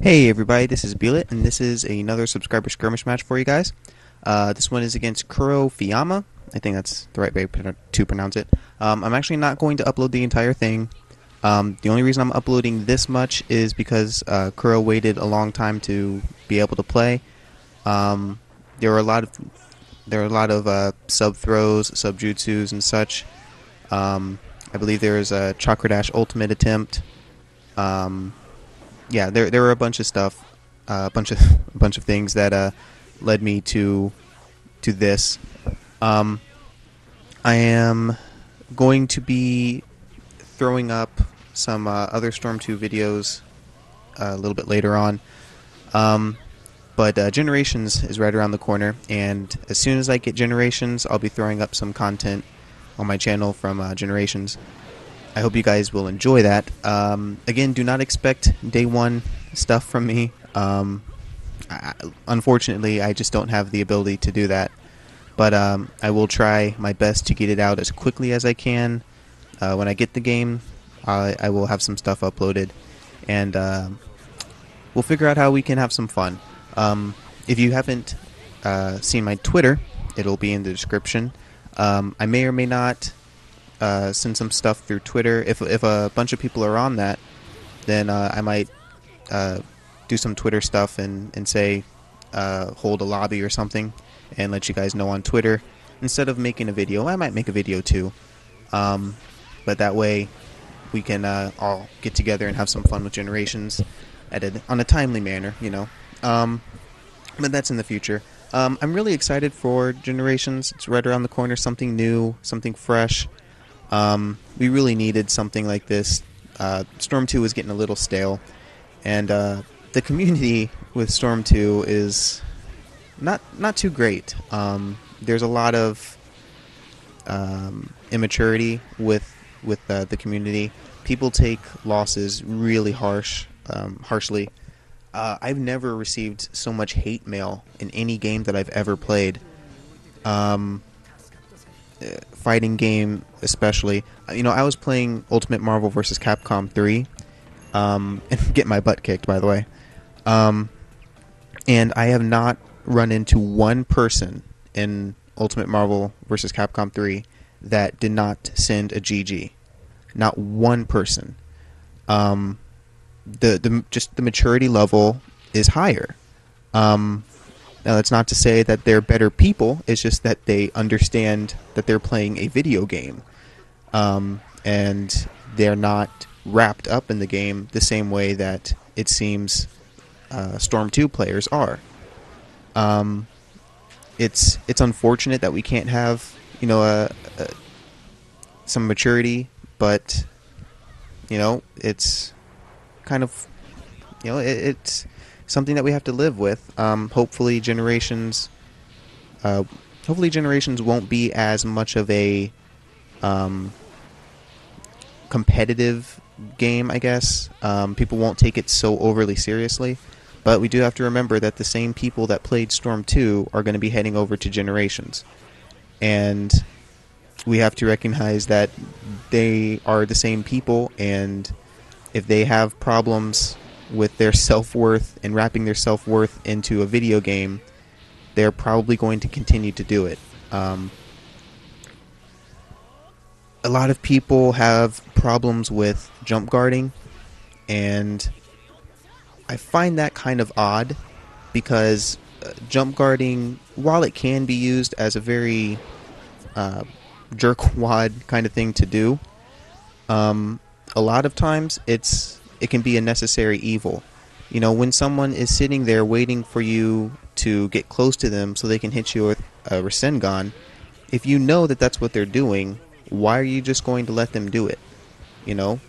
Hey everybody, this is Beelit, and this is another subscriber skirmish match for you guys. This one is against Kuro Fiyama. I think that's the right way to pronounce it. I'm actually not going to upload the entire thing. The only reason I'm uploading this much is because Kuro waited a long time to be able to play. There were a lot of sub throws, sub jutsus, and such. I believe there was a Chakra Dash ultimate attempt. Yeah, there were a bunch of stuff, a bunch of things that led me to this. I am going to be throwing up some other Storm 2 videos a little bit later on. But Generations is right around the corner, and as soon as I get Generations, I'll be throwing up some content on my channel from Generations. I hope you guys will enjoy that. Again, do not expect day one stuff from me. Unfortunately, I just don't have the ability to do that. But I will try my best to get it out as quickly as I can. When I get the game, I will have some stuff uploaded. And we'll figure out how we can have some fun. If you haven't seen my Twitter, it'll be in the description. I may or may not send some stuff through Twitter. If a bunch of people are on that, then I might do some Twitter stuff and say hold a lobby or something and let you guys know on Twitter. Instead of making a video, I might make a video too. But that way we can all get together and have some fun with Generations on a timely manner, you know. But that's in the future. I'm really excited for Generations. It's right around the corner, something new, something fresh. We really needed something like this. Storm 2 was getting a little stale, and the community with Storm 2 is not too great. There's a lot of immaturity with the community. People take losses really harshly. I've never received so much hate mail in any game that I've ever played. Fighting game especially. You know, I was playing Ultimate Marvel vs. Capcom 3 and get my butt kicked, by the way. And I have not run into one person in Ultimate Marvel vs. Capcom 3 that did not send a GG. Not one person. Just the maturity level is higher. Now, that's not to say that they're better people. It's just that they understand that they're playing a video game. And they're not wrapped up in the game the same way that it seems Storm 2 players are. It's unfortunate that we can't have, you know, some maturity, but, you know, it's kind of, you know, it's something that we have to live with. Hopefully Generations won't be as much of a competitive game, I guess. People won't take it so overly seriously, but we do have to remember that the same people that played Storm 2 are going to be heading over to Generations, and we have to recognize that they are the same people, and if they have problems with their self-worth and wrapping their self-worth into a video game, they're probably going to continue to do it. A lot of people have problems with jump guarding, and I find that kind of odd because jump guarding, while it can be used as a very jerkwad kind of thing to do, a lot of times it can be a necessary evil. You know, when someone is sitting there waiting for you to get close to them so they can hit you with a Rasengan, if you know that that's what they're doing, why are you just going to let them do it? You know,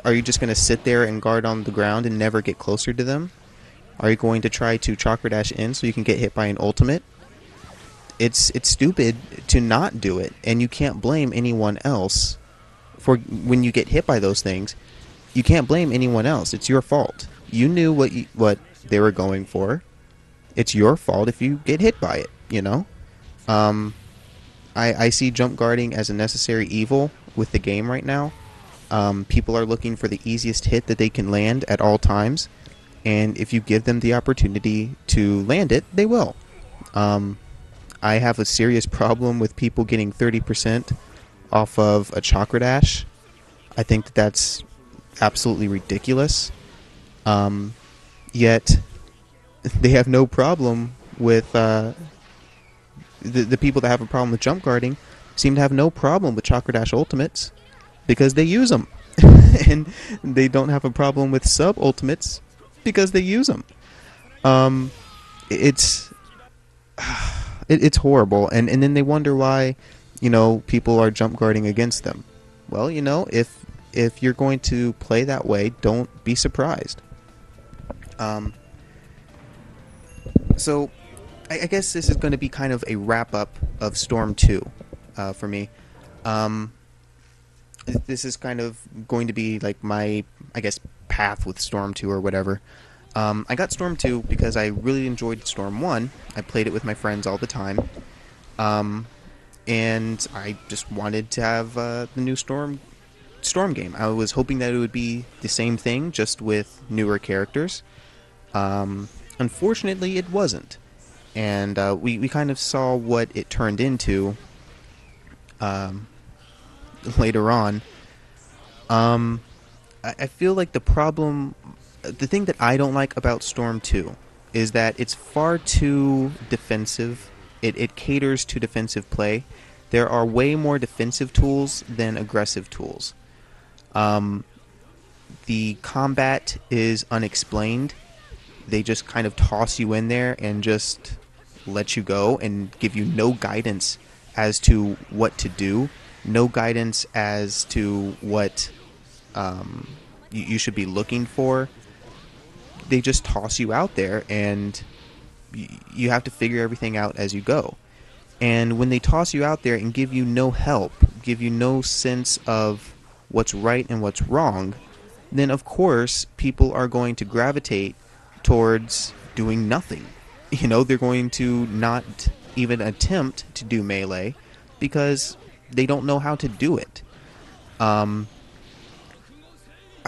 are you just going to sit there and guard on the ground and never get closer to them? Are you going to try to Chakra Dash in so you can get hit by an ultimate? It's stupid to not do it, and you can't blame anyone else for when you get hit by those things. You can't blame anyone else. It's your fault. You knew what they were going for. It's your fault if you get hit by it, you know? I see jump guarding as a necessary evil with the game right now. People are looking for the easiest hit that they can land at all times, and if you give them the opportunity to land it, they will. Um, I have a serious problem with people getting 30% off of a chakra dash. I think that that's absolutely ridiculous. Yet they have no problem with the people that have a problem with jump guarding seem to have no problem with chakra dash ultimates because they use them, and they don't have a problem with sub ultimates because they use them. It's it's horrible, and then they wonder why, people are jump guarding against them. Well, if you're going to play that way, don't be surprised. So I guess this is going to be kind of a wrap up of Storm 2 for me. This is kind of going to be like my, I guess, path with Storm 2 or whatever. I got Storm 2 because I really enjoyed Storm 1. I played it with my friends all the time. And I just wanted to have the new Storm game. I was hoping that it would be the same thing, just with newer characters. Unfortunately, it wasn't. And we kind of saw what it turned into later on. I feel like the thing that I don't like about Storm 2 is that it's far too defensive. It caters to defensive play. There are way more defensive tools than aggressive tools. The combat is unexplained. They just kind of toss you in there and just let you go and give you no guidance as to what to do, no guidance as to what you should be looking for. They just toss you out there, and you have to figure everything out as you go. And when they toss you out there and give you no help, give you no sense of what's right and what's wrong, then of course people are going to gravitate towards doing nothing. They're going to not even attempt to do melee because they don't know how to do it.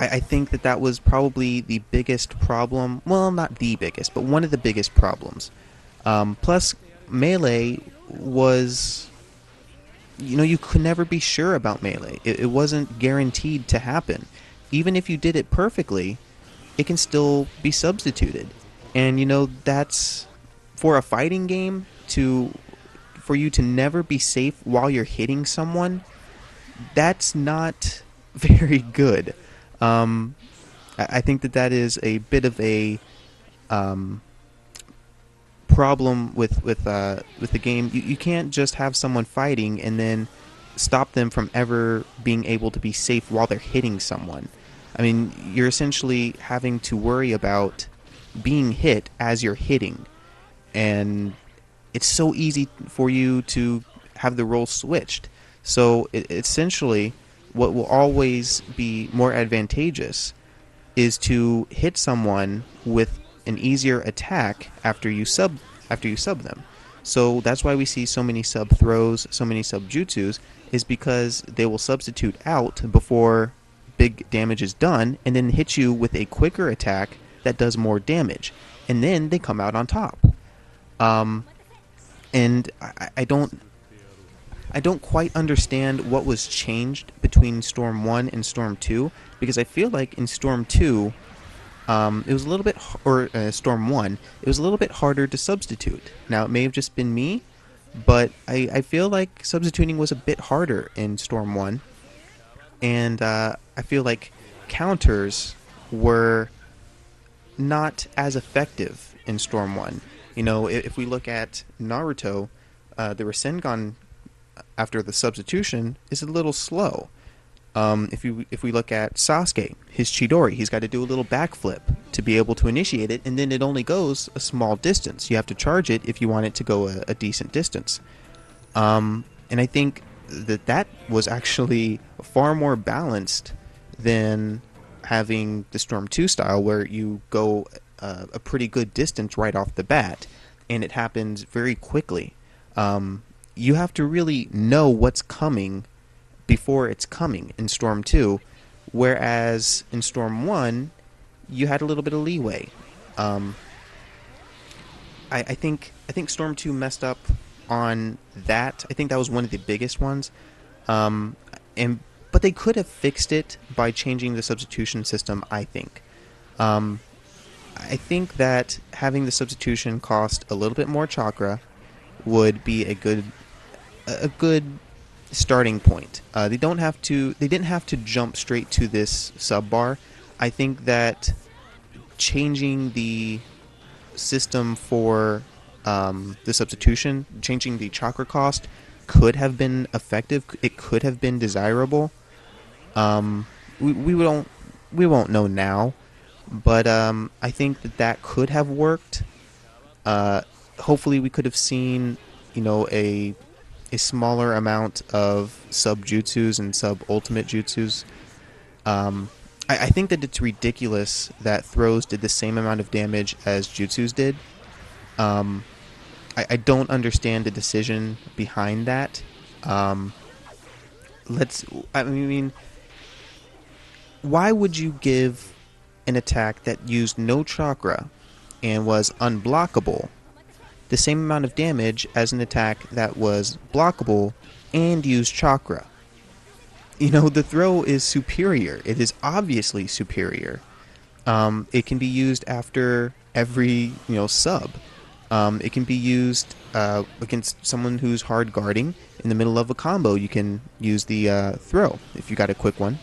I think that was probably the biggest problem. Well, not the biggest, but one of the biggest problems. Plus, melee was... you could never be sure about melee. It wasn't guaranteed to happen. Even if you did it perfectly, it can still be substituted. And, that's... For a fighting game, for you to never be safe while you're hitting someone, that's not very good. I think that is a bit of a problem with the game. You can't just have someone fighting and then stop them from ever being able to be safe while they're hitting someone. I mean, you're essentially having to worry about being hit as you're hitting. And it's so easy for you to have the role switched. So essentially, what will always be more advantageous is to hit someone with an easier attack after you sub them. So that's why we see so many sub throws, so many sub jutsus, is because they will substitute out before big damage is done, and then hit you with a quicker attack that does more damage, and then they come out on top. And I don't quite understand what was changed between Storm 1 and Storm 2, because I feel like in Storm 2, it was a little bit, Storm 1, it was a little bit harder to substitute. Now, it may have just been me, but I feel like substituting was a bit harder in Storm 1, and I feel like counters were not as effective in Storm 1. If we look at Naruto, the Rasengan after the substitution is a little slow. If we look at Sasuke, his Chidori, he's got to do a little backflip to be able to initiate it, and then it only goes a small distance. You have to charge it if you want it to go a decent distance. And I think that was actually far more balanced than having the Storm 2 style, where you go a pretty good distance right off the bat, and it happens very quickly. You have to really know what's coming before it's coming in Storm 2, whereas in Storm 1, you had a little bit of leeway. Um, I think Storm 2 messed up on that. I think that was one of the biggest ones. Um, and but they could have fixed it by changing the substitution system, I think. Um, I think that having the substitution cost a little bit more chakra would be a good starting point. They didn't have to jump straight to this sub bar. I think that changing the system for the substitution, changing the chakra cost, could have been effective. It could have been desirable. We won't know now, but I think that could have worked. Hopefully, we could have seen, a smaller amount of sub jutsus and sub ultimate jutsus. I think that it's ridiculous that throws did the same amount of damage as jutsus did. I don't understand the decision behind that. I mean, why would you give an attack that used no chakra and was unblockable the same amount of damage as an attack that was blockable and used chakra? The throw is superior. It is obviously superior. It can be used after every, sub. It can be used against someone who's hard guarding. In the middle of a combo, you can use the throw if you got a quick one.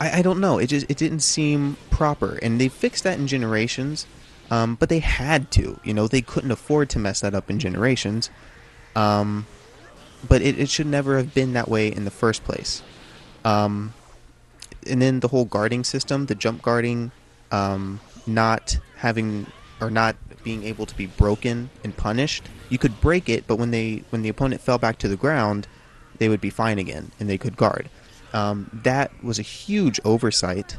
I don't know. It didn't seem proper, and they fixed that in Generations, but they had to. They couldn't afford to mess that up in Generations. But it should never have been that way in the first place. And then the whole guarding system, the jump guarding, not being able to be broken and punished. You could break it, but when the opponent fell back to the ground, they would be fine again, and they could guard. That was a huge oversight.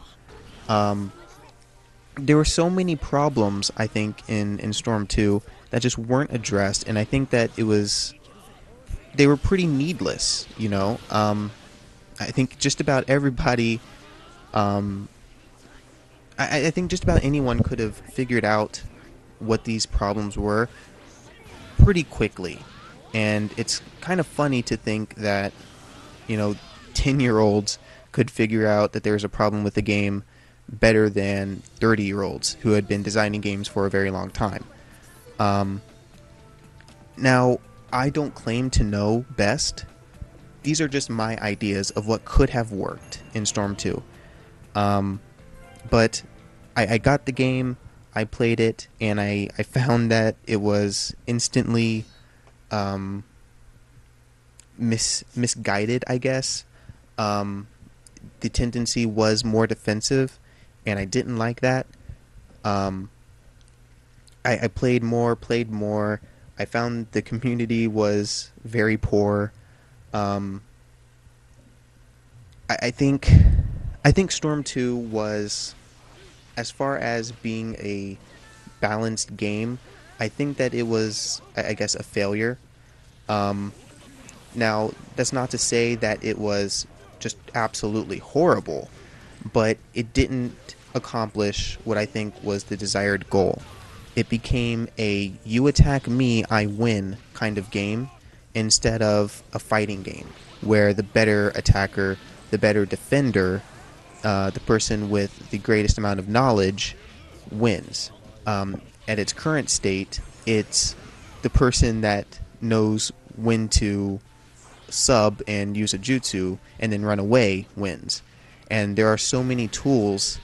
There were so many problems, I think, in Storm 2 that just weren't addressed, and I think that they were pretty needless, I think just about everybody, I think just about anyone could have figured out what these problems were pretty quickly. And it's kind of funny to think that, 10-year-olds could figure out that there's a problem with the game better than 30-year-olds who had been designing games for a very long time. Now, I don't claim to know best. These are just my ideas of what could have worked in Storm 2. But I got the game, I played it, and I found that it was instantly misguided, I guess. The tendency was more defensive, and I didn't like that. I played more. I found the community was very poor. I think Storm 2 was, as far as being a balanced game, I think that it was, I guess, a failure. Now, that's not to say that it was just absolutely horrible, but it didn't accomplish what I think was the desired goal. It became a you attack me, I win kind of game instead of a fighting game where the better attacker, the better defender, the person with the greatest amount of knowledge wins. At its current state, it's the person that knows when to sub and use a jutsu and then run away wins. And there are so many tools.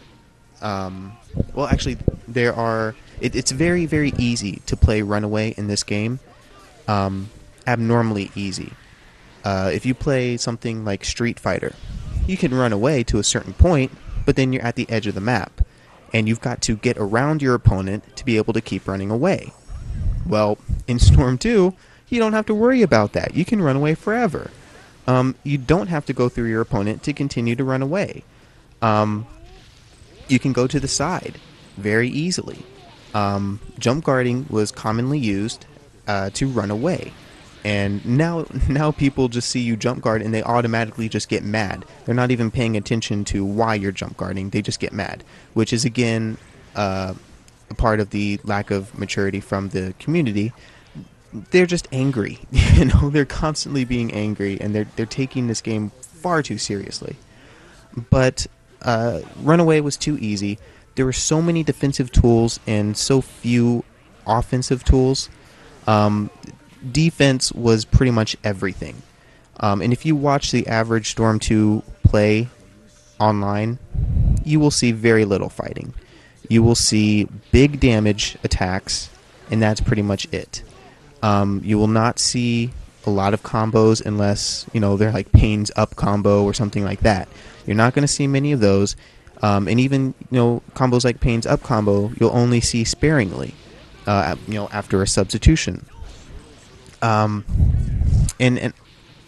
Well, actually, there are. It's very, very easy to play Runaway in this game. Abnormally easy. If you play something like Street Fighter, you can run away to a certain point, but then you're at the edge of the map, and you've got to get around your opponent to be able to keep running away. Well, in Storm 2, you don't have to worry about that. You can run away forever. You don't have to go through your opponent to continue to run away. You can go to the side very easily. Jump guarding was commonly used to run away. And now people just see you jump guard and they automatically just get mad. They're not even paying attention to why you're jump guarding. They just get mad, which is again a part of the lack of maturity from the community. They're just angry. They're constantly being angry, and they're taking this game far too seriously. But Runaway was too easy. There were so many defensive tools and so few offensive tools. Defense was pretty much everything. And if you watch the average Storm 2 play online, you will see very little fighting. You will see big damage attacks, and that's pretty much it. You will not see a lot of combos unless, they're like Pain's up combo or something like that. You're not going to see many of those. And even, combos like Pain's up combo, you'll only see sparingly, after a substitution. And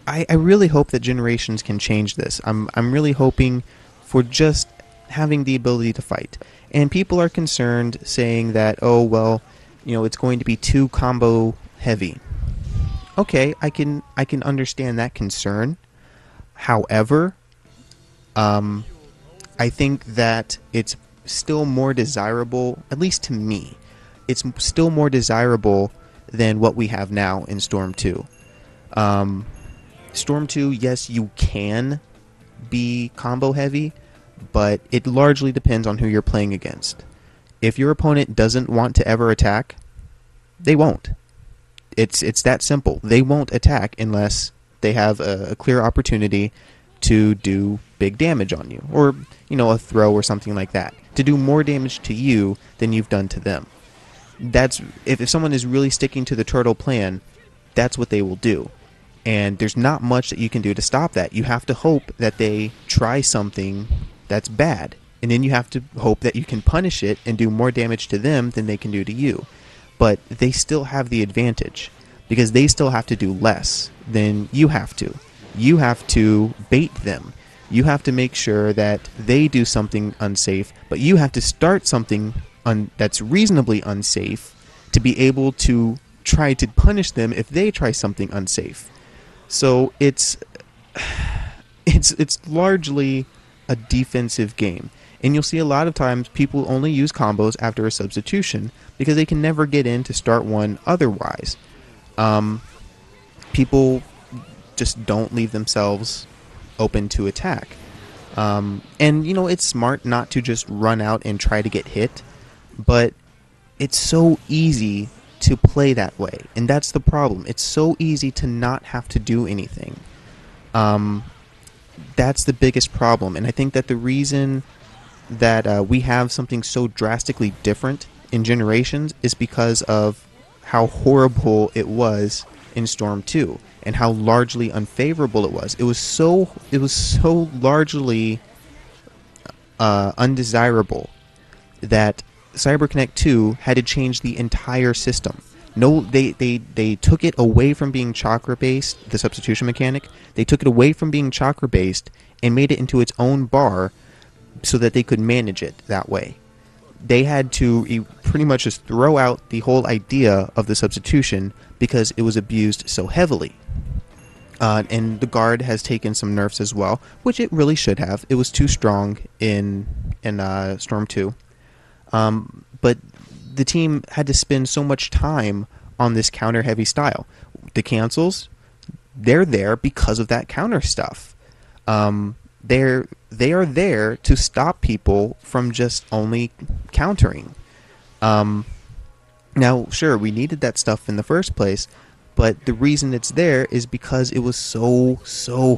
I really hope that Generations can change this. I'm really hoping for just having the ability to fight. And people are concerned, saying that, oh, well, it's going to be too combo heavy. Okay, I can understand that concern. However, I think that it's still more desirable, at least to me, it's still more desirable than what we have now in Storm 2. Storm 2, yes, you can be combo heavy, but it largely depends on who you're playing against. If your opponent doesn't want to ever attack, they won't. It's that simple. They won't attack unless they have a clear opportunity to do big damage on you, or a throw or something like that, to do more damage to you than you've done to them. That's if someone is really sticking to the turtle plan, that's what they will do. And there's not much that you can do to stop that. You have to hope that they try something that's bad, and then you have to hope that you can punish it and do more damage to them than they can do to you. But they still have the advantage, because they still have to do less than you have to. You have to bait them. You have to make sure that they do something unsafe, but you have to start something that's reasonably unsafe to be able to try to punish them if they try something unsafe. So it's largely a defensive game. And you'll see a lot of times people only use combos after a substitution because they can never get in to start one otherwise. People just don't leave themselves open to attack. And, it's smart not to just run out and try to get hit, but it's so easy to play that way. And that's the problem. It's so easy to not have to do anything. That's the biggest problem. And I think that the reason that we have something so drastically different in Generations is because of how horrible it was in Storm 2 and how largely unfavorable it was. It was so largely undesirable that CyberConnect 2 had to change the entire system. No, they took it away from being chakra-based, the substitution mechanic. They took it away from being chakra-based and made it into its own bar so that they could manage it that way. They had to pretty much just throw out the whole idea of the substitution because it was abused so heavily. And the guard has taken some nerfs as well, which it really should have. It was too strong in Storm 2. But the team had to spend so much time on this counter-heavy style. The cancels, they're there because of that counter stuff. They are there to stop people from just only countering. Now, sure, we needed that stuff in the first place, but the reason it's there is because it was so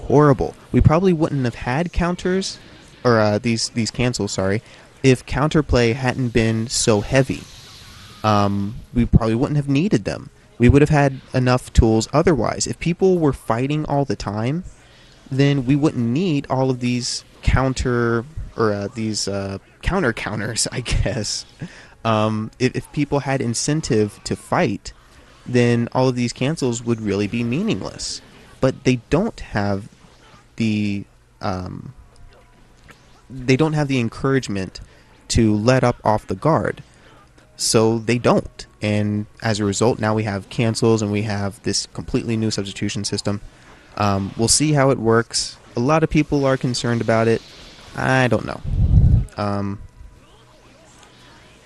horrible. We probably wouldn't have had counters, or these cancels, sorry, if counterplay hadn't been so heavy. We probably wouldn't have needed them. We would have had enough tools otherwise. If people were fighting all the time, then we wouldn't need all of these counters, I guess. If people had incentive to fight, then all of these cancels would really be meaningless. But they don't have the encouragement to let up off the guard. So they don't. And as a result, now we have cancels and we have this completely new substitution system. We'll see how it works. A lot of people are concerned about it. I don't know.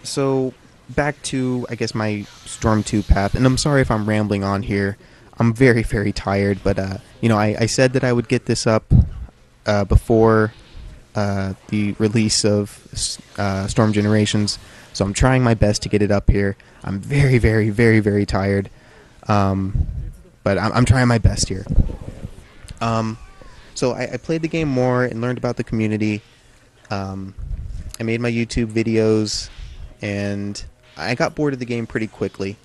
So back to, I guess, my Storm 2 path. And I'm sorry if I'm rambling on here. I'm very, very tired. But, I said that I would get this up before the release of Storm Generations. So I'm trying my best to get it up here. I'm very, very, very, very tired. But I'm trying my best here. So I played the game more and learned about the community. I made my YouTube videos, and I got bored of the game pretty quickly.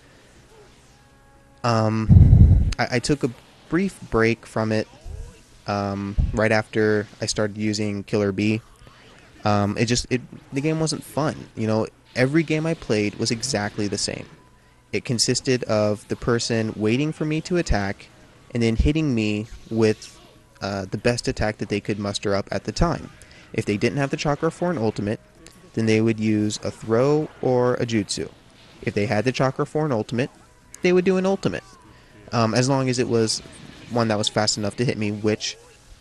I took a brief break from it right after I started using Killer Bee. The game wasn't fun. Every game I played was exactly the same. It consisted of the person waiting for me to attack and then hitting me with the best attack that they could muster up at the time. If they didn't have the chakra for an ultimate, then they would use a throw or a jutsu. If they had the chakra for an ultimate, they would do an ultimate. As long as it was one that was fast enough to hit me, which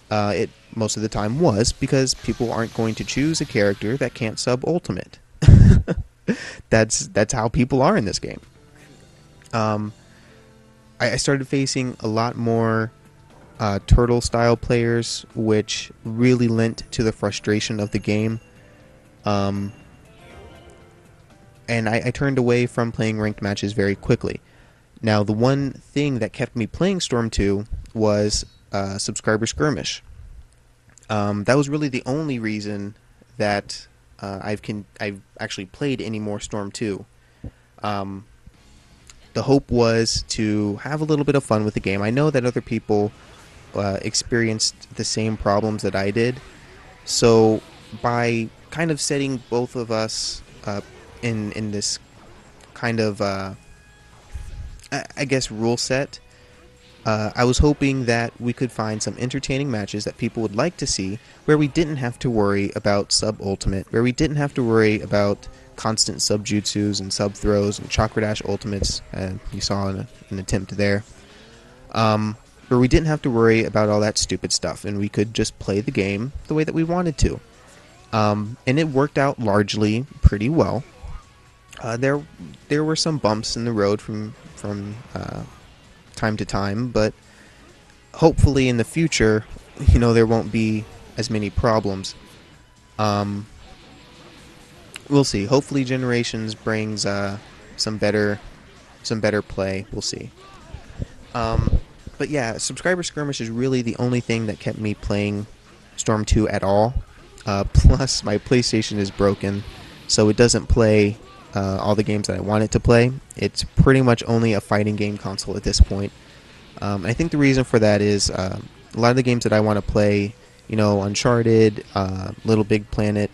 it most of the time was, because people aren't going to choose a character that can't sub-ultimate. That's how people are in this game. I started facing a lot more turtle-style players, which really lent to the frustration of the game. And I turned away from playing ranked matches very quickly. Now, the one thing that kept me playing Storm 2 was subscriber skirmish. That was really the only reason that I've actually played any more Storm 2. The hope was to have a little bit of fun with the game. I know that other people experienced the same problems that I did. So by kind of setting both of us in this kind of, I guess, rule set, I was hoping that we could find some entertaining matches that people would like to see, where we didn't have to worry about sub-ultimate, where we didn't have to worry about constant sub-jutsus and sub-throws and chakra dash ultimates. You saw an attempt there. Where we didn't have to worry about all that stupid stuff, and we could just play the game the way that we wanted to. And it worked out largely pretty well. There were some bumps in the road from time to time, but hopefully in the future, there won't be as many problems. We'll see. Hopefully Generations brings some better play. We'll see. But yeah, subscriber skirmish is really the only thing that kept me playing Storm 2 at all. Plus, my PlayStation is broken, so it doesn't play all the games that I want it to play. It's pretty much only a fighting game console at this point. I think the reason for that is a lot of the games that I want to play, Uncharted, Little Big Planet,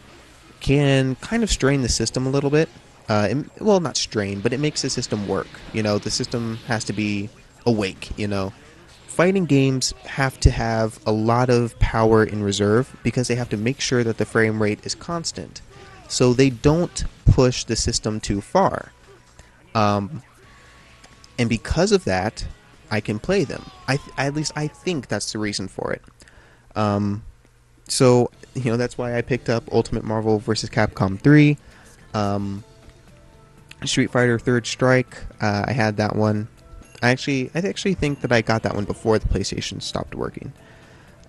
can kind of strain the system a little bit. Well, not strain, but it makes the system work. The system has to be awake, Fighting games have to have a lot of power in reserve because they have to make sure that the frame rate is constant. So they don't push the system too far. And because of that, I can play them. At least I think that's the reason for it. So, that's why I picked up Ultimate Marvel vs. Capcom 3. Street Fighter Third Strike, I had that one. I actually think that I got that one before the PlayStation stopped working.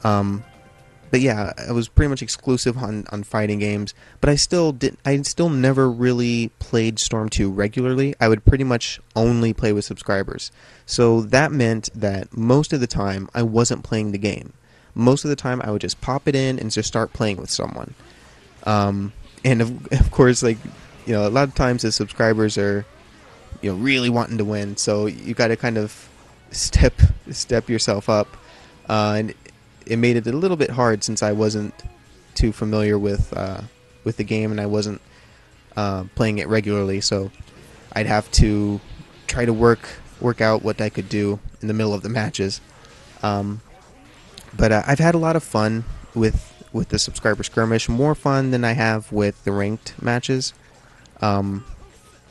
But yeah, I was pretty much exclusive on fighting games, but I still never really played Storm 2 regularly. I would pretty much only play with subscribers. So that meant that most of the time I wasn't playing the game. Most of the time I would just pop it in and just start playing with someone. And of course, a lot of times the subscribers are really wanting to win, so you got to kind of step yourself up, and it made it a little bit hard since I wasn't too familiar with the game and I wasn't playing it regularly. So I'd have to try to work out what I could do in the middle of the matches. But I've had a lot of fun with the subscriber skirmish, more fun than I have with the ranked matches.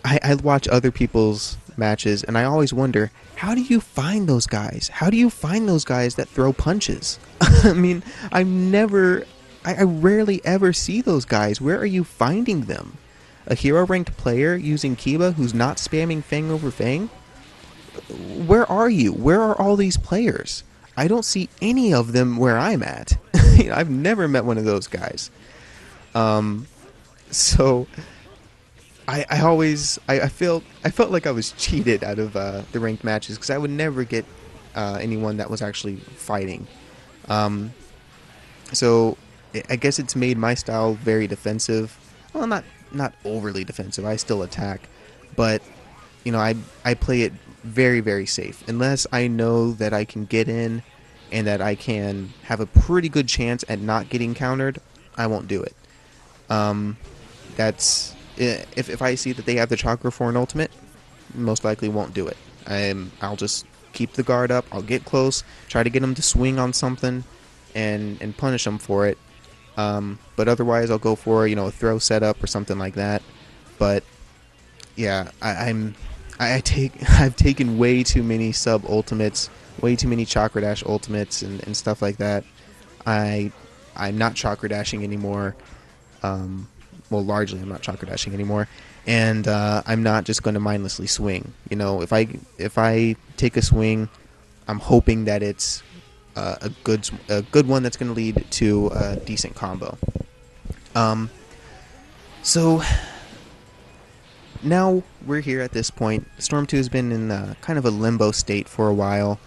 I watch other people's matches, and I always wonder, how do you find those guys? How do you find those guys that throw punches? I mean, I rarely ever see those guys. Where are you finding them? A hero ranked player using Kiba who's not spamming Fang over Fang? Where are you? Where are all these players? I don't see any of them where I'm at. I've never met one of those guys. So I felt like I was cheated out of the ranked matches because I would never get anyone that was actually fighting. So I guess it's made my style very defensive. Well, not overly defensive. I still attack, but I play it very, very safe. Unless I know that I can get in and that I can have a pretty good chance at not getting countered, I won't do it. That's if I see that they have the chakra for an ultimate, most likely won't do it. I'll just keep the guard up. I'll get close, try to get them to swing on something, and punish them for it. But otherwise, I'll go for a throw setup or something like that. But yeah, I've taken way too many sub ultimates, way too many chakra dash ultimates and stuff like that. I'm not chakra dashing anymore. Well, largely I'm not chakra dashing anymore, and I'm not just going to mindlessly swing. If I take a swing, I'm hoping that it's a good one that's going to lead to a decent combo. So now we're here at this point. Storm 2 has been in kind of a limbo state for a while.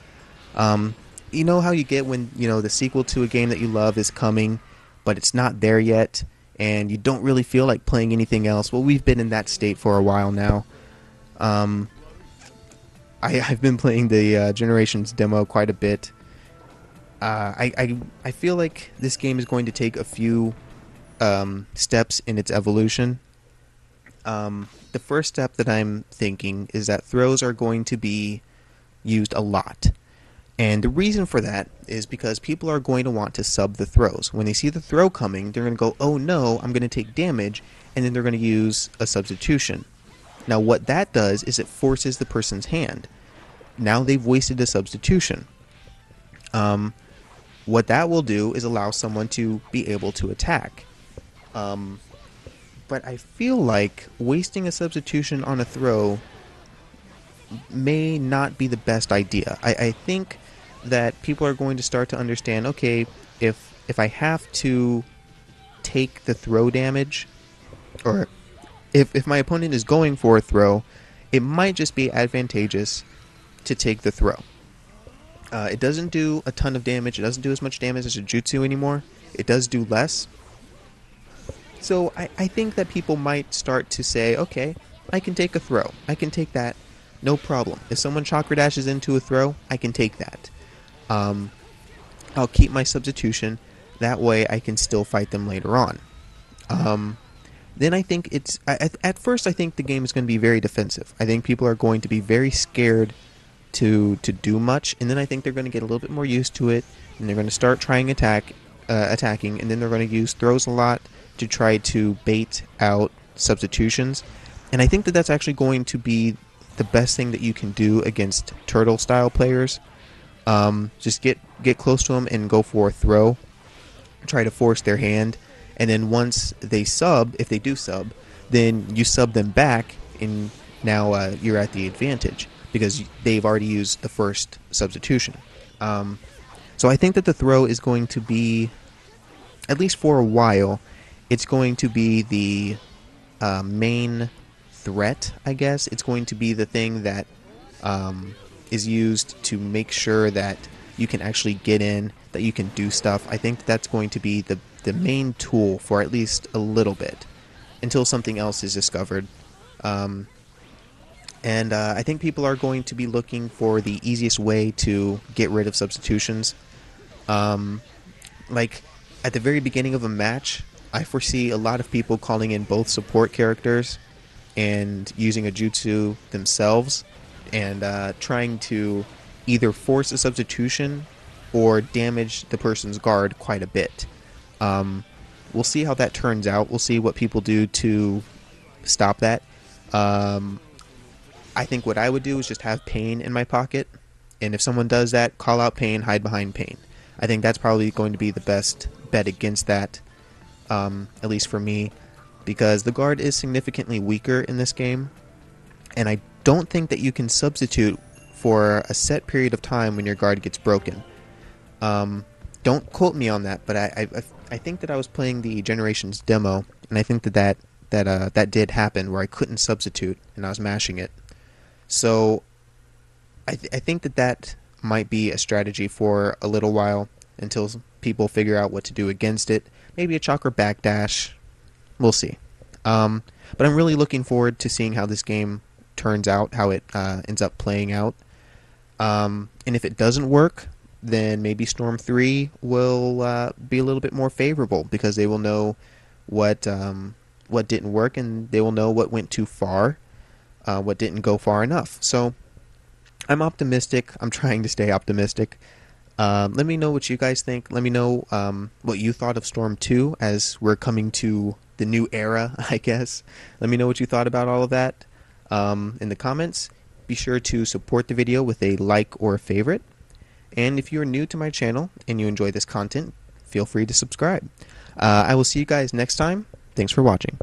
You know how you get when the sequel to a game that you love is coming, but it's not there yet, and you don't really feel like playing anything else. Well, we've been in that state for a while now. I've been playing the Generations demo quite a bit. I feel like this game is going to take a few steps in its evolution. The first step that I'm thinking is that throws are going to be used a lot. And the reason for that is because people are going to want to sub the throws. When they see the throw coming, they're going to go, oh no, I'm going to take damage, and then they're going to use a substitution. Now what that does is it forces the person's hand. Now they've wasted a substitution. What that will do is allow someone to be able to attack. But I feel like wasting a substitution on a throw may not be the best idea. I think that people are going to start to understand, okay, if I have to take the throw damage, or if my opponent is going for a throw, it might just be advantageous to take the throw. It doesn't do a ton of damage. It doesn't do as much damage as a jutsu anymore. It does do less. So I think that people might start to say, okay, I can take a throw. I can take that. No problem. If someone chakra dashes into a throw, I can take that. I'll keep my substitution. That way I can still fight them later on. Then I think at first I think the game is going to be very defensive. I think people are going to be very scared to do much, and then I think they're going to get a little bit more used to it, and they're going to start trying attacking, and then they're going to use throws a lot to try to bait out substitutions. And I think that that's actually going to be the best thing that you can do against turtle style players. Just get close to them and go for a throw, try to force their hand, and then once they sub, if they do sub, then you sub them back, and now you're at the advantage because they've already used the first substitution. So I think that the throw is going to be, at least for a while, it's going to be the main threat, I guess. It's going to be the thing that is used to make sure that you can actually get in, that you can do stuff. I think that's going to be the main tool for at least a little bit until something else is discovered. And I think people are going to be looking for the easiest way to get rid of substitutions. Like at the very beginning of a match, I foresee a lot of people calling in both support characters and using a jutsu themselves and trying to either force a substitution or damage the person's guard quite a bit. We'll see how that turns out. We'll see what people do to stop that. I think what I would do is just have Pain in my pocket, and if someone does that, call out Pain, hide behind Pain. I think that's probably going to be the best bet against that, at least for me, because the guard is significantly weaker in this game, and I don't think that you can substitute for a set period of time when your guard gets broken. Don't quote me on that, but I think that I was playing the Generations demo, and I think that did happen where I couldn't substitute and I was mashing it. So I think that might be a strategy for a little while until people figure out what to do against it. Maybe a chakra backdash. We'll see. But I'm really looking forward to seeing how this game turns out, how it ends up playing out. And if it doesn't work, then maybe Storm 3 will be a little bit more favorable because they will know what didn't work, and they will know what went too far, what didn't go far enough. So I'm optimistic. I'm trying to stay optimistic. Let me know what you guys think. Let me know what you thought of Storm 2 as we're coming to the new era, I guess. Let me know what you thought about all of that in the comments. Be sure to support the video with a like or a favorite. And if you're new to my channel and you enjoy this content, feel free to subscribe. I will see you guys next time. Thanks for watching.